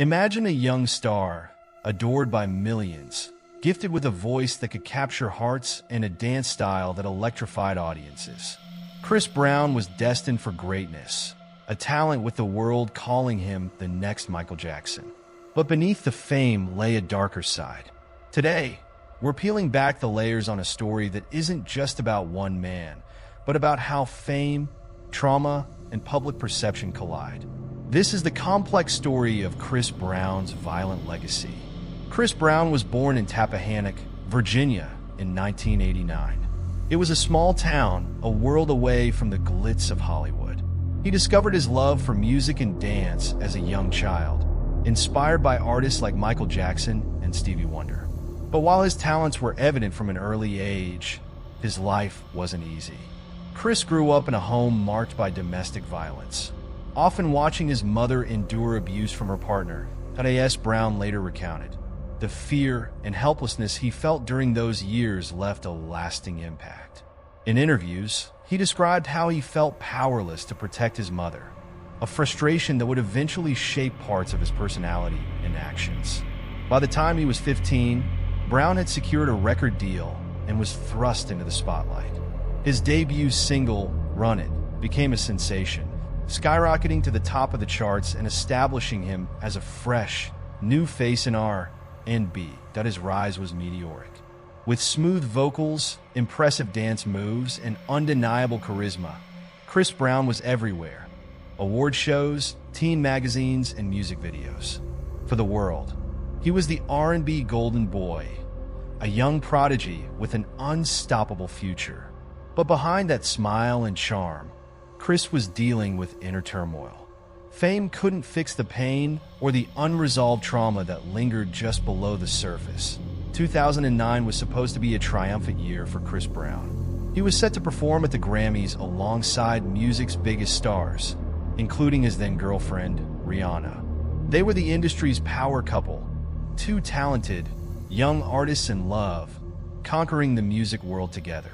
Imagine a young star, adored by millions, gifted with a voice that could capture hearts and a dance style that electrified audiences. Chris Brown was destined for greatness, a talent with the world calling him the next Michael Jackson. But beneath the fame lay a darker side. Today, we're peeling back the layers on a story that isn't just about one man, but about how fame, trauma, and public perception collide. This is the complex story of Chris Brown's violent legacy. Chris Brown was born in Tappahannock, Virginia in 1989. It was a small town, a world away from the glitz of Hollywood. He discovered his love for music and dance as a young child, inspired by artists like Michael Jackson and Stevie Wonder. But while his talents were evident from an early age, his life wasn't easy. Chris grew up in a home marked by domestic violence, often watching his mother endure abuse from her partner. As Brown later recounted, the fear and helplessness he felt during those years left a lasting impact. In interviews, he described how he felt powerless to protect his mother, a frustration that would eventually shape parts of his personality and actions. By the time he was 15, Brown had secured a record deal and was thrust into the spotlight. His debut single, Run It, became a sensation, skyrocketing to the top of the charts and establishing him as a fresh, new face in R&B. His rise was meteoric. With smooth vocals, impressive dance moves, and undeniable charisma, Chris Brown was everywhere. Award shows, teen magazines, and music videos. For the world, he was the R&B golden boy, a young prodigy with an unstoppable future. But behind that smile and charm, Chris was dealing with inner turmoil. Fame couldn't fix the pain or the unresolved trauma that lingered just below the surface. 2009 was supposed to be a triumphant year for Chris Brown. He was set to perform at the Grammys alongside music's biggest stars, including his then-girlfriend, Rihanna. They were the industry's power couple, two talented, young artists in love, conquering the music world together.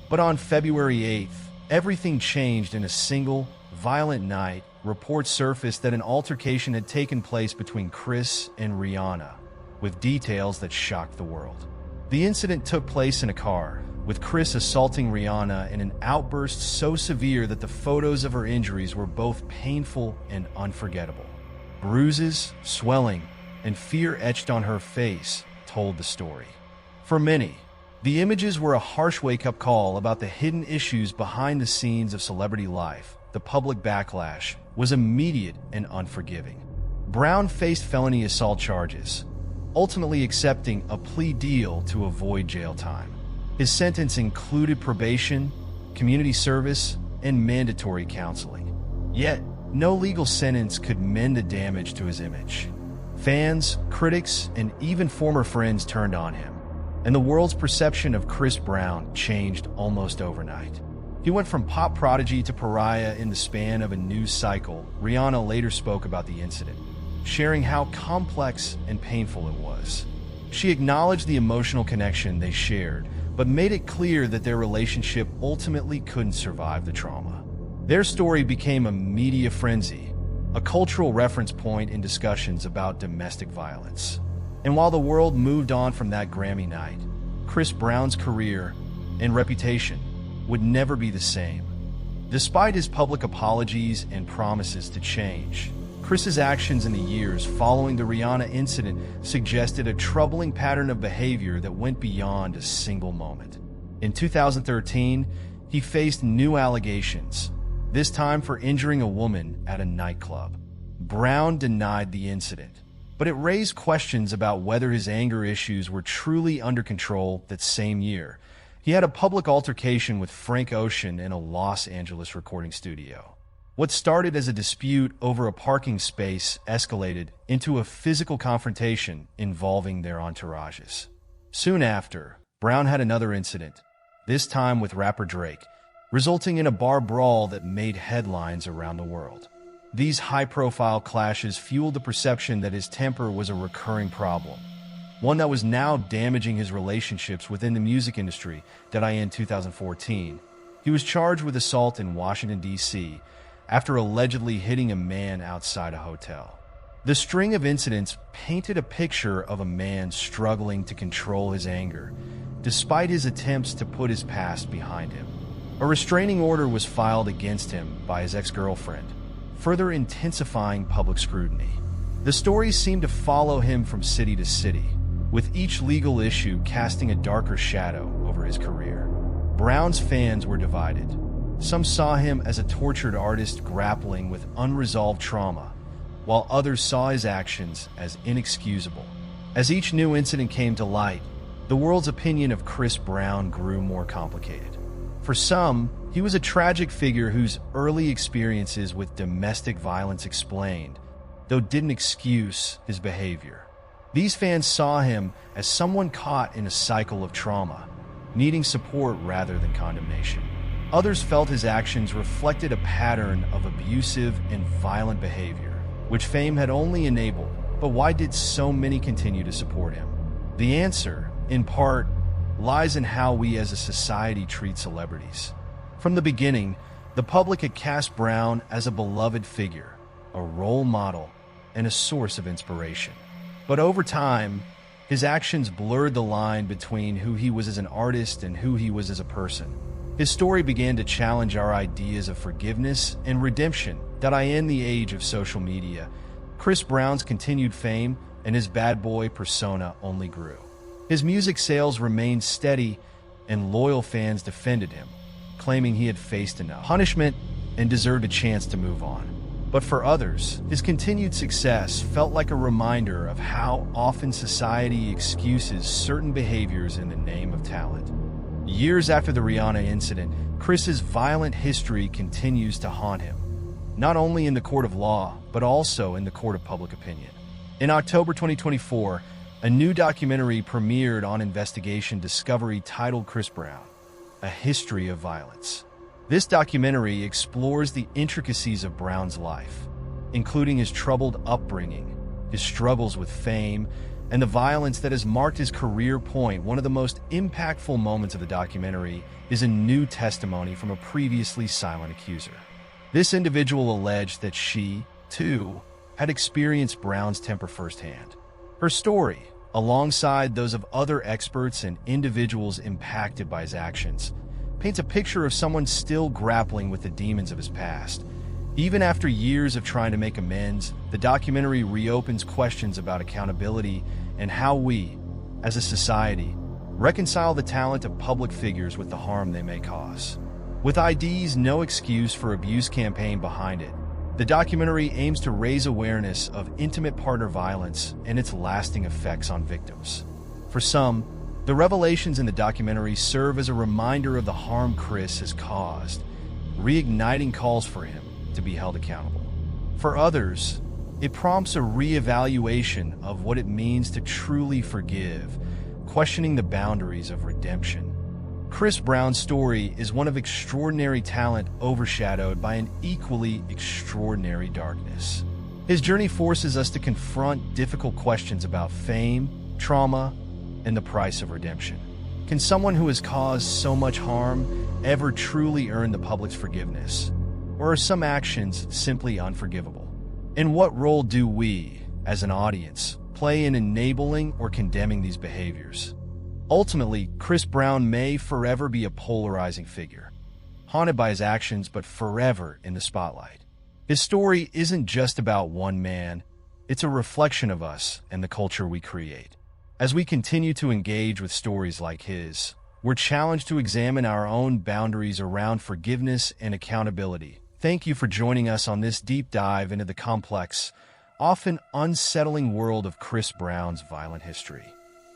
But on February 8th, everything changed in a single, violent night. Reports surfaced that an altercation had taken place between Chris and Rihanna, with details that shocked the world. The incident took place in a car, with Chris assaulting Rihanna in an outburst so severe that the photos of her injuries were both painful and unforgettable. Bruises, swelling, and fear etched on her face told the story. For many, the images were a harsh wake-up call about the hidden issues behind the scenes of celebrity life. The public backlash was immediate and unforgiving. Brown faced felony assault charges, ultimately accepting a plea deal to avoid jail time. His sentence included probation, community service, and mandatory counseling. Yet, no legal sentence could mend the damage to his image. Fans, critics, and even former friends turned on him, and the world's perception of Chris Brown changed almost overnight. He went from pop prodigy to pariah in the span of a news cycle. Rihanna later spoke about the incident, sharing how complex and painful it was. She acknowledged the emotional connection they shared, but made it clear that their relationship ultimately couldn't survive the trauma. Their story became a media frenzy, a cultural reference point in discussions about domestic violence. And while the world moved on from that Grammy night, Chris Brown's career and reputation would never be the same. Despite his public apologies and promises to change, Chris's actions in the years following the Rihanna incident suggested a troubling pattern of behavior that went beyond a single moment. In 2013, he faced new allegations, this time for injuring a woman at a nightclub. Brown denied the incident, but it raised questions about whether his anger issues were truly under control. That same year, he had a public altercation with Frank Ocean in a Los Angeles recording studio. What started as a dispute over a parking space escalated into a physical confrontation involving their entourages. Soon after, Brown had another incident, this time with rapper Drake, resulting in a bar brawl that made headlines around the world. These high-profile clashes fueled the perception that his temper was a recurring problem, one that was now damaging his relationships within the music industry. In 2014, he was charged with assault in Washington, D.C., after allegedly hitting a man outside a hotel. The string of incidents painted a picture of a man struggling to control his anger, despite his attempts to put his past behind him. A restraining order was filed against him by his ex-girlfriend, further intensifying public scrutiny. The stories seemed to follow him from city to city, with each legal issue casting a darker shadow over his career. Brown's fans were divided. Some saw him as a tortured artist grappling with unresolved trauma, while others saw his actions as inexcusable. As each new incident came to light, the world's opinion of Chris Brown grew more complicated. For some, he was a tragic figure whose early experiences with domestic violence explained, though didn't excuse, his behavior. These fans saw him as someone caught in a cycle of trauma, needing support rather than condemnation. Others felt his actions reflected a pattern of abusive and violent behavior, which fame had only enabled. But why did so many continue to support him? The answer, in part, lies in how we as a society treat celebrities. From the beginning, the public had cast Brown as a beloved figure, a role model, and a source of inspiration. But over time, his actions blurred the line between who he was as an artist and who he was as a person. His story began to challenge our ideas of forgiveness and redemption that in the age of social media, Chris Brown's continued fame and his bad boy persona only grew. His music sales remained steady, and loyal fans defended him, claiming he had faced enough punishment and deserved a chance to move on. But for others, his continued success felt like a reminder of how often society excuses certain behaviors in the name of talent. Years after the Rihanna incident, Chris's violent history continues to haunt him, not only in the court of law, but also in the court of public opinion. In October 2024, a new documentary premiered on Investigation Discovery titled Chris Brown, A History of Violence. This documentary explores the intricacies of Brown's life, including his troubled upbringing, his struggles with fame, and the violence that has marked his career point. One of the most impactful moments of the documentary is a new testimony from a previously silent accuser. This individual alleged that she, too, had experienced Brown's temper firsthand. Her story, alongside those of other experts and individuals impacted by his actions, paints a picture of someone still grappling with the demons of his past. Even after years of trying to make amends, the documentary reopens questions about accountability and how we, as a society, reconcile the talent of public figures with the harm they may cause. With ID's No Excuse for Abuse campaign behind it, the documentary aims to raise awareness of intimate partner violence and its lasting effects on victims. For some, the revelations in the documentary serve as a reminder of the harm Chris has caused, reigniting calls for him to be held accountable. For others, it prompts a re-evaluation of what it means to truly forgive, questioning the boundaries of redemption. Chris Brown's story is one of extraordinary talent overshadowed by an equally extraordinary darkness. His journey forces us to confront difficult questions about fame, trauma, and the price of redemption. Can someone who has caused so much harm ever truly earn the public's forgiveness? Or are some actions simply unforgivable? And what role do we, as an audience, play in enabling or condemning these behaviors? Ultimately, Chris Brown may forever be a polarizing figure, haunted by his actions but forever in the spotlight. His story isn't just about one man, it's a reflection of us and the culture we create. As we continue to engage with stories like his, we're challenged to examine our own boundaries around forgiveness and accountability. Thank you for joining us on this deep dive into the complex, often unsettling world of Chris Brown's violent history.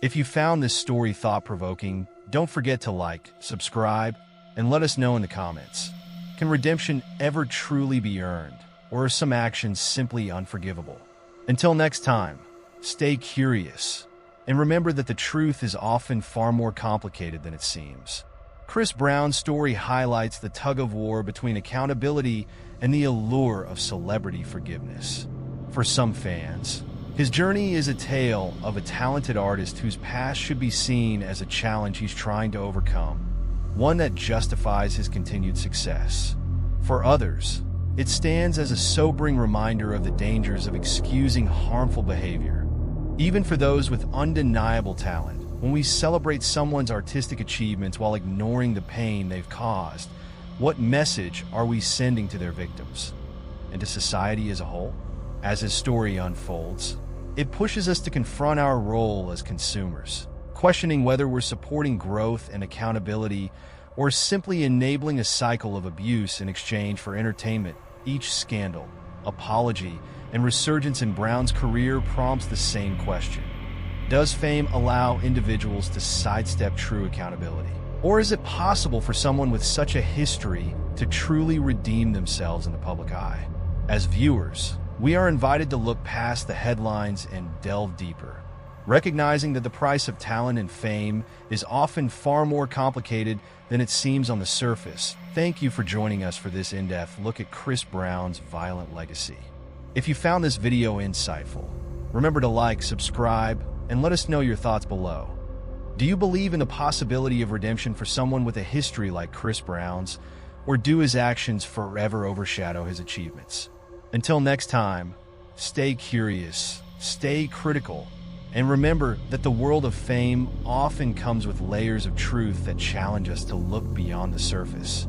If you found this story thought-provoking, don't forget to like, subscribe, and let us know in the comments. Can redemption ever truly be earned, or are some actions simply unforgivable? Until next time, stay curious, and remember that the truth is often far more complicated than it seems. Chris Brown's story highlights the tug-of-war between accountability and the allure of celebrity forgiveness. For some fans, his journey is a tale of a talented artist whose past should be seen as a challenge he's trying to overcome, one that justifies his continued success. For others, It stands as a sobering reminder of the dangers of excusing harmful behavior. Even for those with undeniable talent, when we celebrate someone's artistic achievements while ignoring the pain they've caused, what message are we sending to their victims and to society as a whole? As his story unfolds, it pushes us to confront our role as consumers, questioning whether we're supporting growth and accountability or simply enabling a cycle of abuse in exchange for entertainment. Each scandal, apology, and resurgence in Brown's career prompts the same question. Does fame allow individuals to sidestep true accountability? Or is it possible for someone with such a history to truly redeem themselves in the public eye? As viewers, we are invited to look past the headlines and delve deeper, recognizing that the price of talent and fame is often far more complicated than it seems on the surface. Thank you for joining us for this in-depth look at Chris Brown's violent legacy. If you found this video insightful, remember to like, subscribe, and let us know your thoughts below. Do you believe in the possibility of redemption for someone with a history like Chris Brown's, or do his actions forever overshadow his achievements? Until next time, stay curious, stay critical, and remember that the world of fame often comes with layers of truth that challenge us to look beyond the surface.